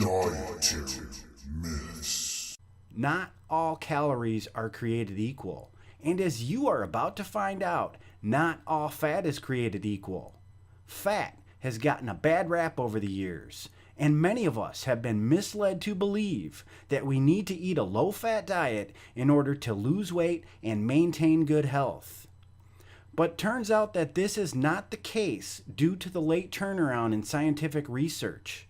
Dietary Myths. Not all calories are created equal. And as you are about to find out, not all fat is created equal. Fat has gotten a bad rap over the years, and many of us have been misled to believe that we need to eat a low-fat diet in order to lose weight and maintain good health. But turns out that this is not the case due to the late turnaround in scientific research.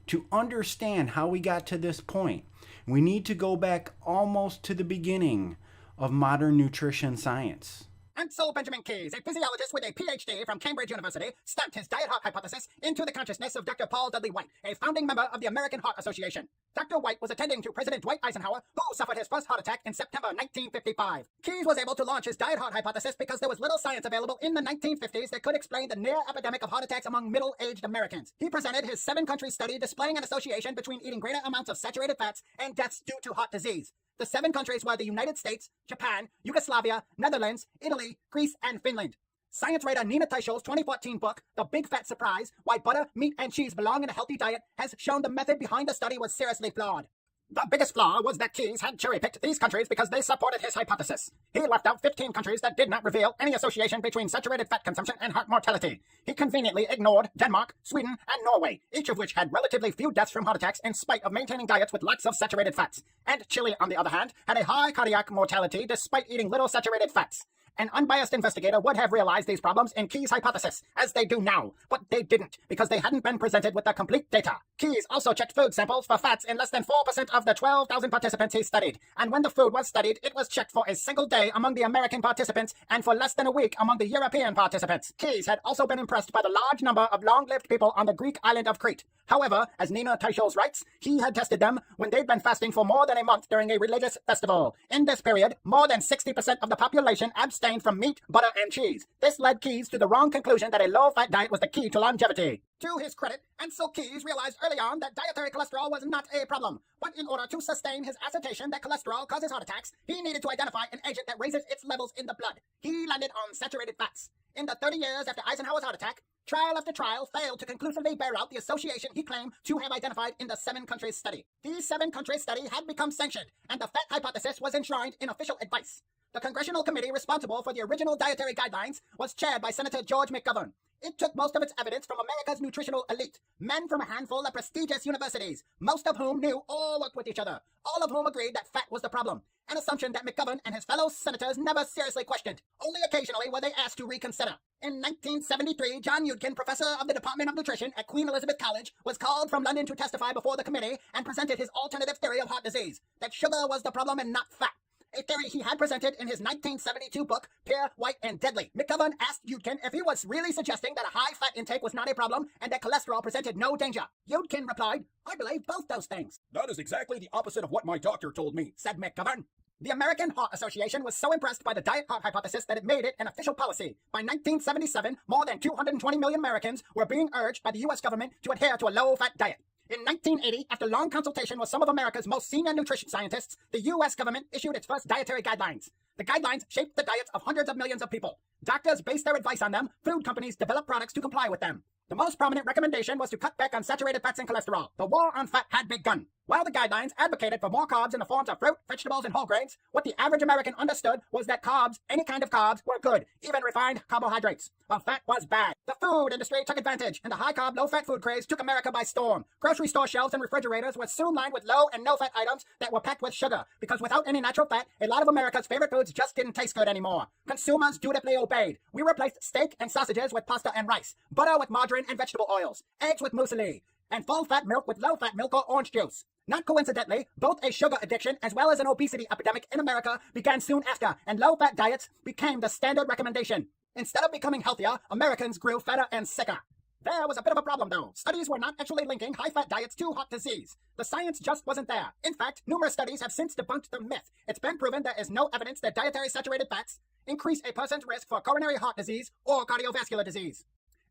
To understand how we got to this point, we need to go back almost to the beginning of modern nutrition science. And so Benjamin Keyes, a physiologist with a PhD from Cambridge University, stamped his diet heart hypothesis into the consciousness of Dr. Paul Dudley White, a founding member of the American Heart Association. Dr. White was attending to President Dwight Eisenhower, who suffered his first heart attack in September 1955. Keyes was able to launch his diet heart hypothesis because there was little science available in the 1950s that could explain the near epidemic of heart attacks among middle-aged Americans. He presented his 7-country study displaying an association between eating greater amounts of saturated fats and deaths due to heart disease. The 7 countries were the United States, Japan, Yugoslavia, Netherlands, Italy, Greece, and Finland. Science writer Nina Teicholz's 2014 book, The Big Fat Surprise, Why Butter, Meat, and Cheese Belong in a Healthy Diet, has shown the method behind the study was seriously flawed. The biggest flaw was that Keyes had cherry-picked these countries because they supported his hypothesis. He left out 15 countries that did not reveal any association between saturated fat consumption and heart mortality. He conveniently ignored Denmark, Sweden, and Norway, each of which had relatively few deaths from heart attacks in spite of maintaining diets with lots of saturated fats. And Chile, on the other hand, had a high cardiac mortality despite eating little saturated fats. An unbiased investigator would have realized these problems in Keyes' hypothesis, as they do now, but they didn't, because they hadn't been presented with the complete data. Keyes also checked food samples for fats in less than 4% of the 12,000 participants he studied, and when the food was studied, it was checked for a single day among the American participants and for less than a week among the European participants. Keyes had also been impressed by the large number of long-lived people on the Greek island of Crete. However, as Nina Teicholz writes, he had tested them when they'd been fasting for more than a month during a religious festival. In this period, more than 60% of the population abstained from meat, butter, and cheese. This led Keyes to the wrong conclusion that a low-fat diet was the key to longevity. To his credit, and so Keyes realized early on that dietary cholesterol was not a problem. But in order to sustain his assertion that cholesterol causes heart attacks, he needed to identify an agent that raises its levels in the blood. He landed on saturated fats. In the 30 years after Eisenhower's heart attack, trial after trial failed to conclusively bear out the association he claimed to have identified in the 7 countries study. These 7 countries study had become sanctioned, and the fat hypothesis was enshrined in official advice. The congressional committee responsible for the original dietary guidelines was chaired by Senator George McGovern. It took most of its evidence from America's nutritional elite, men from a handful of prestigious universities, most of whom knew or worked with each other, all of whom agreed that fat was the problem, an assumption that McGovern and his fellow senators never seriously questioned. Only occasionally were they asked to reconsider. In 1973, John Yudkin, professor of the Department of Nutrition at Queen Elizabeth College, was called from London to testify before the committee and presented his alternative theory of heart disease, that sugar was the problem and not fat. A theory he had presented in his 1972 book, Pure, White, and Deadly. McGovern asked Yudkin if he was really suggesting that a high fat intake was not a problem and that cholesterol presented no danger. Yudkin replied, "I believe both those things." "That is exactly the opposite of what my doctor told me," said McGovern. The American Heart Association was so impressed by the diet heart hypothesis that it made it an official policy. By 1977, more than 220 million Americans were being urged by the U.S. government to adhere to a low-fat diet. In 1980, after long consultation with some of America's most senior nutrition scientists, the U.S. government issued its first dietary guidelines. The guidelines shaped the diets of hundreds of millions of people. Doctors based their advice on them. Food companies developed products to comply with them. The most prominent recommendation was to cut back on saturated fats and cholesterol. The war on fat had begun. While the guidelines advocated for more carbs in the forms of fruit, vegetables, and whole grains, what the average American understood was that carbs, any kind of carbs, were good, even refined carbohydrates. While fat was bad. The food industry took advantage, and the high-carb, low-fat food craze took America by storm. Grocery store shelves and refrigerators were soon lined with low and no-fat items that were packed with sugar, because without any natural fat, a lot of America's favorite foods just didn't taste good anymore. Consumers dutifully obeyed. We replaced steak and sausages with pasta and rice, butter with margarine and vegetable oils, eggs with muesli, and full-fat milk with low-fat milk or orange juice. Not coincidentally, both a sugar addiction as well as an obesity epidemic in America began soon after, and low-fat diets became the standard recommendation. Instead of becoming healthier, Americans grew fatter and sicker. There was a bit of a problem, though. Studies were not actually linking high-fat diets to heart disease. The science just wasn't there. In fact, numerous studies have since debunked the myth. It's been proven there is no evidence that dietary saturated fats increase a person's risk for coronary heart disease or cardiovascular disease.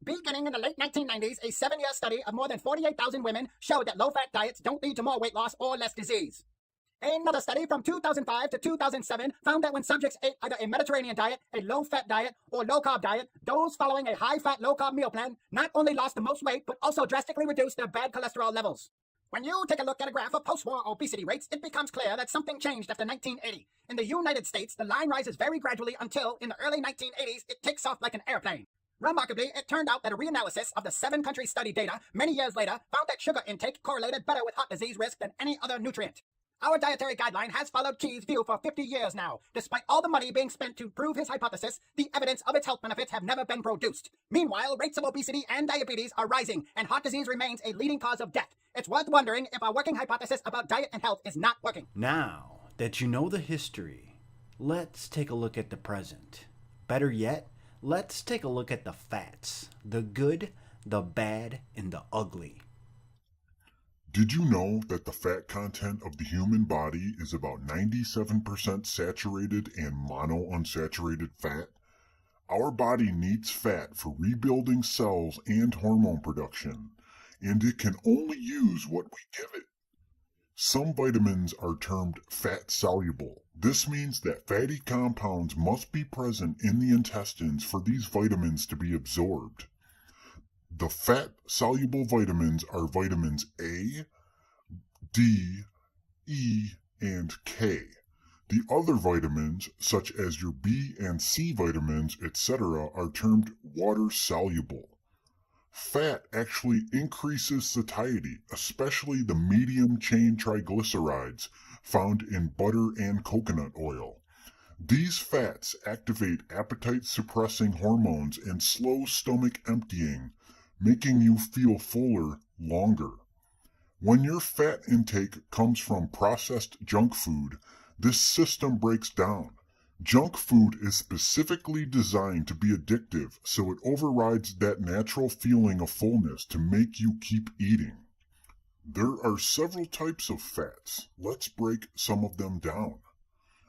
Beginning in the late 1990s, a 7-year study of more than 48,000 women showed that low-fat diets don't lead to more weight loss or less disease. Another study from 2005 to 2007 found that when subjects ate either a Mediterranean diet, a low-fat diet, or low-carb diet, those following a high-fat, low-carb meal plan not only lost the most weight, but also drastically reduced their bad cholesterol levels. When you take a look at a graph of post-war obesity rates, it becomes clear that something changed after 1980. In the United States, the line rises very gradually until, in the early 1980s, it takes off like an airplane. Remarkably, it turned out that a reanalysis of the 7-country study data many years later found that sugar intake correlated better with heart disease risk than any other nutrient. Our dietary guideline has followed Chi's view for 50 years now. Despite all the money being spent to prove his hypothesis, the evidence of its health benefits have never been produced. Meanwhile, rates of obesity and diabetes are rising, and heart disease remains a leading cause of death. It's worth wondering if our working hypothesis about diet and health is not working. Now that you know the history, let's take a look at the present. Better yet, let's take a look at the fats, the good, the bad, and the ugly. Did you know that the fat content of the human body is about 97% saturated and monounsaturated fat? Our body needs fat for rebuilding cells and hormone production, and it can only use what we give it. Some vitamins are termed fat-soluble. This means that fatty compounds must be present in the intestines for these vitamins to be absorbed. The fat-soluble vitamins are vitamins A, D, E, and K. The other vitamins, such as your B and C vitamins, etc., are termed water-soluble. Fat actually increases satiety, especially the medium-chain triglycerides found in butter and coconut oil. These fats activate appetite-suppressing hormones and slow stomach emptying, making you feel fuller longer. When your fat intake comes from processed junk food, this system breaks down. Junk food is specifically designed to be addictive, so it overrides that natural feeling of fullness to make you keep eating. There are several types of fats. Let's break some of them down.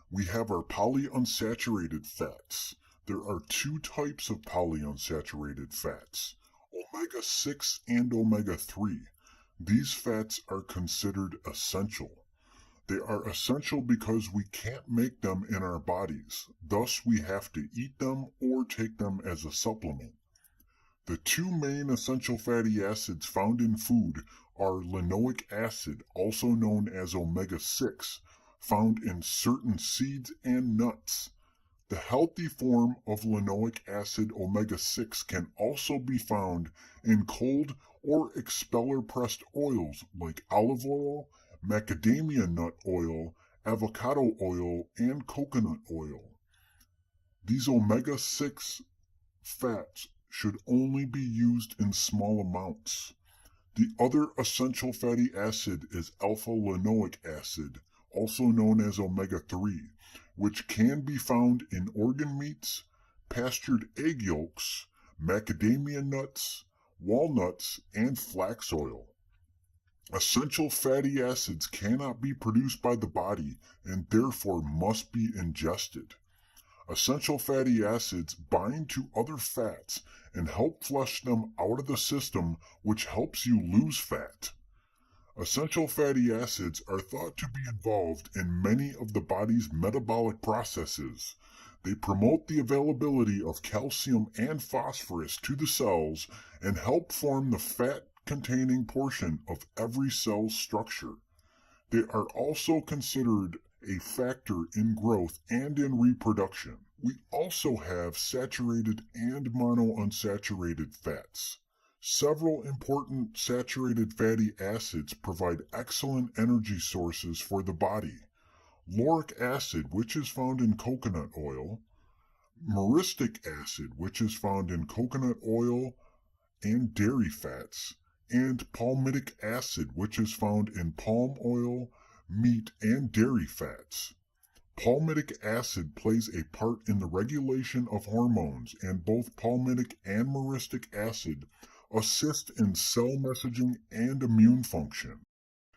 We have our polyunsaturated fats. There are 2 types of polyunsaturated fats, omega-6 and omega-3. These fats are considered essential. They are essential because we can't make them in our bodies, thus we have to eat them or take them as a supplement. The 2 main essential fatty acids found in food are linoleic acid, also known as omega-6, found in certain seeds and nuts. The healthy form of linoleic acid omega-6 can also be found in cold or expeller-pressed oils like olive oil, macadamia nut oil, avocado oil, and coconut oil. These omega-6 fats should only be used in small amounts. The other essential fatty acid is alpha-linoleic acid, also known as omega-3, which can be found in organ meats, pastured egg yolks, macadamia nuts, walnuts, and flax oil. Essential fatty acids cannot be produced by the body and therefore must be ingested. Essential fatty acids bind to other fats and help flush them out of the system, which helps you lose fat. Essential fatty acids are thought to be involved in many of the body's metabolic processes. They promote the availability of calcium and phosphorus to the cells and help form the fat-containing portion of every cell's structure. They are also considered a factor in growth and in reproduction. We also have saturated and monounsaturated fats. Several important saturated fatty acids provide excellent energy sources for the body. Lauric acid, which is found in coconut oil, myristic acid, which is found in coconut oil and dairy fats, and palmitic acid, which is found in palm oil, meat, and dairy fats. Palmitic acid plays a part in the regulation of hormones, and both palmitic and myristic acid assist in cell messaging and immune function.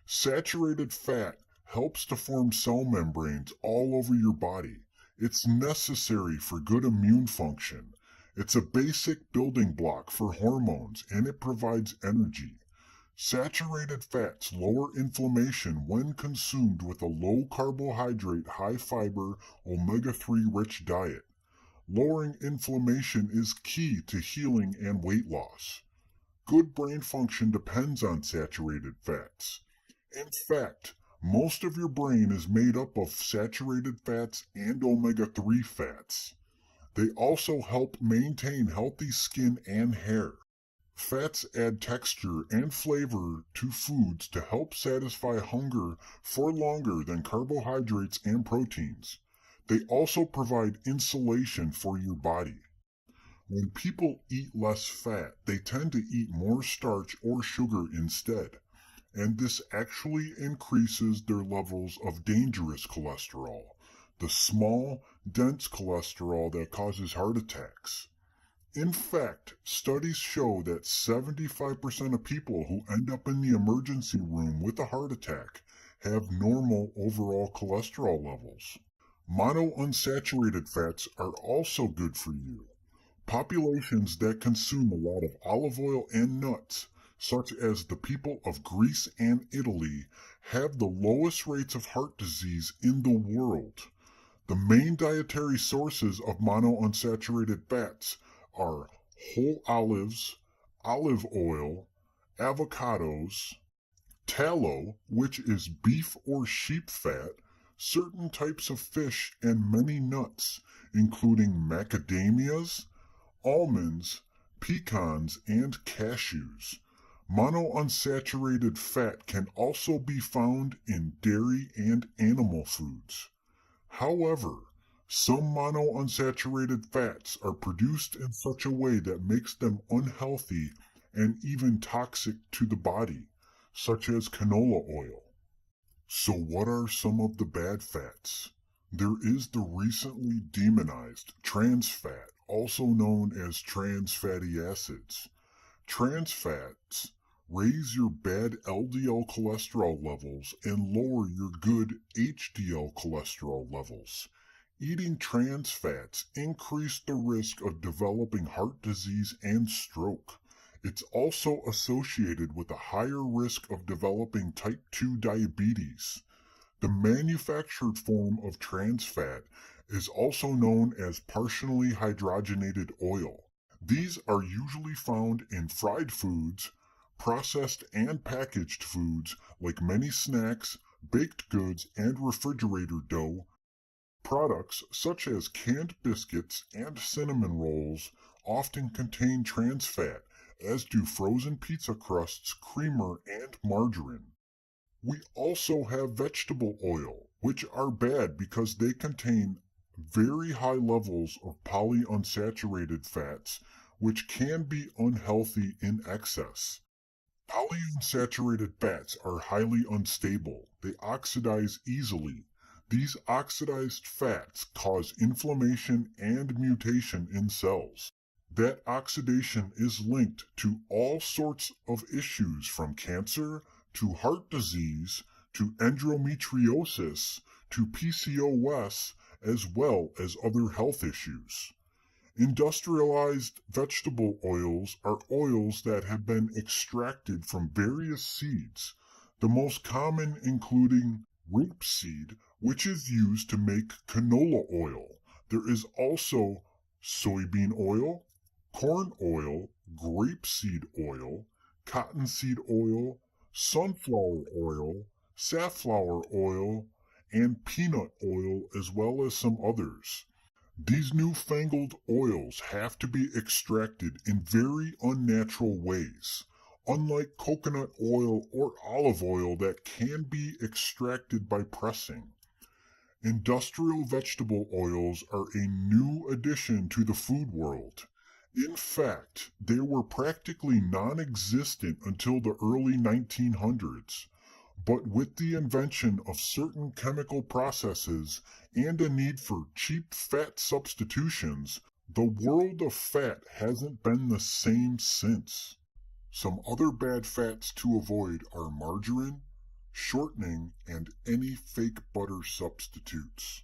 Saturated fat helps to form cell membranes all over your body. It's necessary for good immune function. It's a basic building block for hormones, and it provides energy. Saturated fats lower inflammation when consumed with a low-carbohydrate, high-fiber, omega-3 rich diet. Lowering inflammation is key to healing and weight loss. Good brain function depends on saturated fats. In fact, most of your brain is made up of saturated fats and omega-3 fats. They also help maintain healthy skin and hair. Fats add texture and flavor to foods to help satisfy hunger for longer than carbohydrates and proteins. They also provide insulation for your body. When people eat less fat, they tend to eat more starch or sugar instead, and this actually increases their levels of dangerous cholesterol, the small, dense cholesterol that causes heart attacks. In fact, studies show that 75% of people who end up in the emergency room with a heart attack have normal overall cholesterol levels. Monounsaturated fats are also good for you. Populations that consume a lot of olive oil and nuts, such as the people of Greece and Italy, have the lowest rates of heart disease in the world. The main dietary sources of monounsaturated fats are whole olives, olive oil, avocados, tallow, which is beef or sheep fat, certain types of fish, and many nuts, including macadamias, almonds, pecans, and cashews. Monounsaturated fat can also be found in dairy and animal foods. However, some monounsaturated fats are produced in such a way that makes them unhealthy and even toxic to the body, such as canola oil. So what are some of the bad fats? There is the recently demonized trans fat, also known as trans fatty acids. Trans fats raise your bad LDL cholesterol levels and lower your good HDL cholesterol levels. Eating trans fats increase the risk of developing heart disease and stroke. It's also associated with a higher risk of developing type 2 diabetes. The manufactured form of trans fat is also known as partially hydrogenated oil. These are usually found in fried foods, processed and packaged foods like many snacks, baked goods, and refrigerator dough. Products such as canned biscuits and cinnamon rolls often contain trans fat, as do frozen pizza crusts, creamer, and margarine. We also have vegetable oil, which are bad because they contain very high levels of polyunsaturated fats, which can be unhealthy in excess. Polyunsaturated fats are highly unstable. They oxidize easily. These oxidized fats cause inflammation and mutation in cells. That oxidation is linked to all sorts of issues from cancer to heart disease to endometriosis to PCOS, as well as other health issues. Industrialized vegetable oils are oils that have been extracted from various seeds, the most common including rapeseed, which is used to make canola oil. There is also soybean oil, corn oil, grapeseed oil, cottonseed oil, sunflower oil, safflower oil, and peanut oil, as well as some others. These newfangled oils have to be extracted in very unnatural ways, unlike coconut oil or olive oil that can be extracted by pressing. Industrial vegetable oils are a new addition to the food world. In fact, they were practically non-existent until the early 1900s. But with the invention of certain chemical processes and a need for cheap fat substitutions, the world of fat hasn't been the same since. Some other bad fats to avoid are margarine, shortening, and any fake butter substitutes.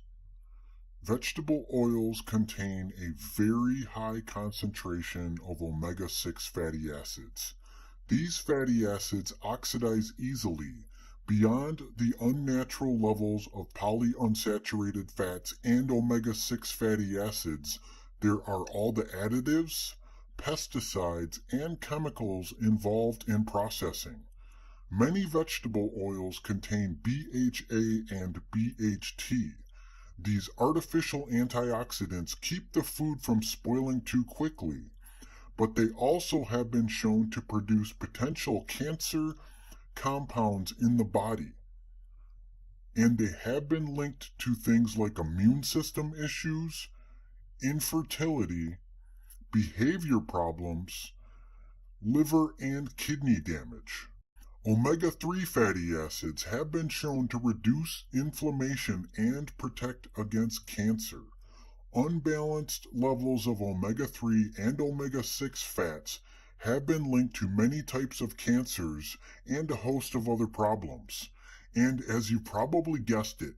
Vegetable oils contain a very high concentration of omega-6 fatty acids. These fatty acids oxidize easily beyond the unnatural levels of polyunsaturated fats and omega-6 fatty acids. There are all the additives, pesticides, and chemicals involved in processing. Many vegetable oils contain BHA and BHT. These artificial antioxidants keep the food from spoiling too quickly, but they also have been shown to produce potential cancer compounds in the body. And they have been linked to things like immune system issues, infertility, behavior problems, liver and kidney damage. Omega-3 fatty acids have been shown to reduce inflammation and protect against cancer. Unbalanced levels of omega-3 and omega-6 fats have been linked to many types of cancers and a host of other problems. And as you probably guessed it,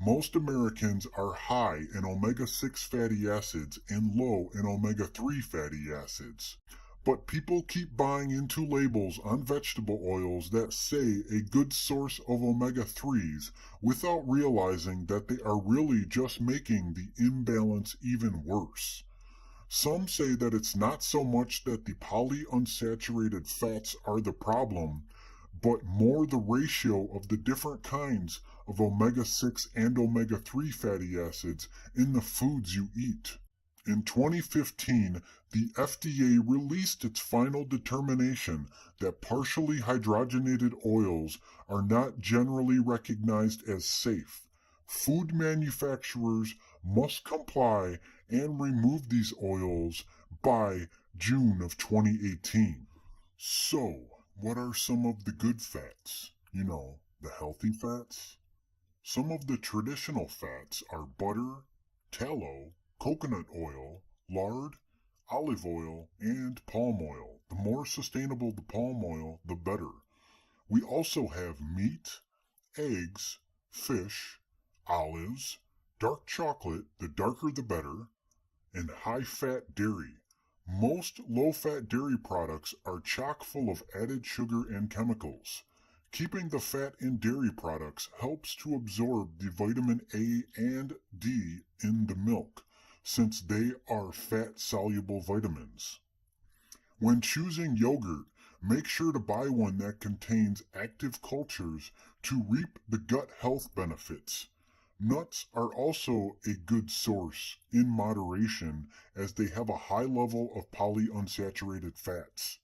most Americans are high in omega-6 fatty acids and low in omega-3 fatty acids. But people keep buying into labels on vegetable oils that say a good source of omega-3s without realizing that they are really just making the imbalance even worse. Some say that it's not so much that the polyunsaturated fats are the problem, but more the ratio of the different kinds of omega-6 and omega-3 fatty acids in the foods you eat. In 2015, the FDA released its final determination that partially hydrogenated oils are not generally recognized as safe. Food manufacturers must comply and remove these oils by June of 2018. So, what are some of the good fats? You know, the healthy fats? Some of the traditional fats are butter, tallow, coconut oil, lard, olive oil, and palm oil. The more sustainable the palm oil, the better. We also have meat, eggs, fish, olives, dark chocolate, the darker the better, and high-fat dairy. Most low-fat dairy products are chock full of added sugar and chemicals. Keeping the fat in dairy products helps to absorb the vitamin A and D in the milk, since they are fat-soluble vitamins. When choosing yogurt, make sure to buy one that contains active cultures to reap the gut health benefits. Nuts are also a good source in moderation as they have a high level of polyunsaturated fats.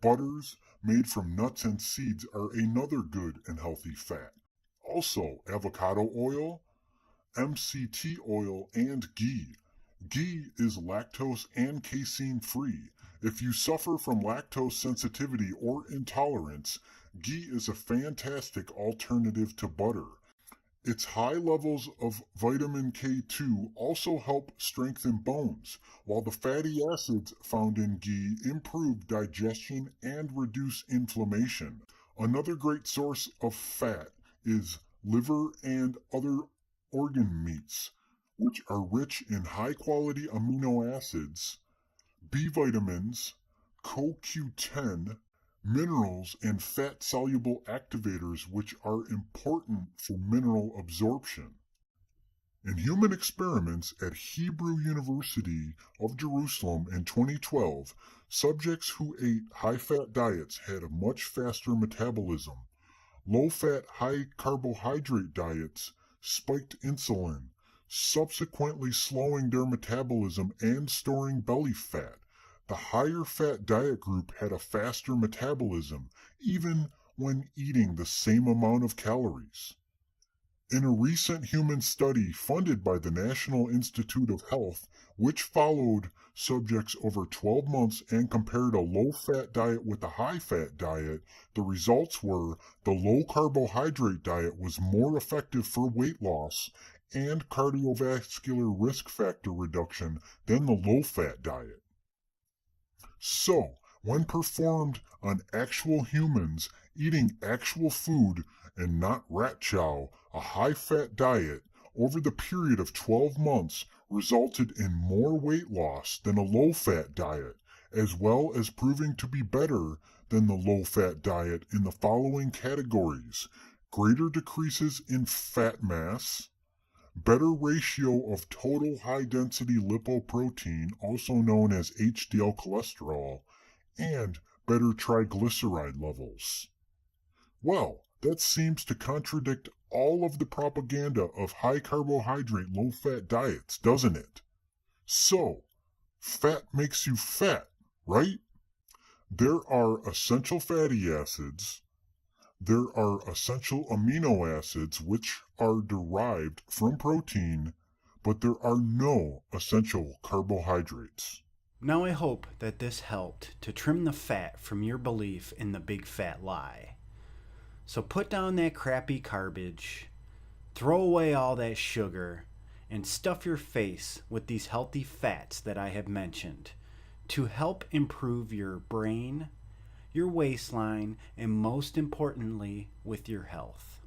Butters made from nuts and seeds are another good and healthy fat. Also, avocado oil, MCT oil, and ghee. Ghee is lactose and casein free. If you suffer from lactose sensitivity or intolerance, ghee is a fantastic alternative to butter. Its high levels of vitamin K2 also help strengthen bones, while the fatty acids found in ghee improve digestion and reduce inflammation. Another great source of fat is liver and other organ meats, which are rich in high-quality amino acids, B vitamins, CoQ10, minerals, and fat-soluble activators which are important for mineral absorption. In human experiments at Hebrew University of Jerusalem in 2012, subjects who ate high-fat diets had a much faster metabolism. Low-fat, high-carbohydrate diets spiked insulin, subsequently slowing their metabolism and storing belly fat. The higher fat diet group had a faster metabolism, even when eating the same amount of calories. In a recent human study funded by the National Institute of Health, which followed subjects over 12 months and compared a low-fat diet with a high-fat diet, the results were the low-carbohydrate diet was more effective for weight loss and cardiovascular risk factor reduction than the low-fat diet. So, when performed on actual humans eating actual food and not rat chow, a high-fat diet over the period of 12 months resulted in more weight loss than a low-fat diet, as well as proving to be better than the low-fat diet in the following categories: greater decreases in fat mass, better ratio of total high-density lipoprotein, also known as HDL cholesterol, and better triglyceride levels. Well, that seems to contradict all of the propaganda of high carbohydrate, low fat diets, doesn't it? So, fat makes you fat, right? There are essential fatty acids, there are essential amino acids which are derived from protein, but there are no essential carbohydrates. Now I hope that this helped to trim the fat from your belief in the big fat lie. So put down that crappy garbage, throw away all that sugar, and stuff your face with these healthy fats that I have mentioned to help improve your brain, your waistline, and most importantly, with your health.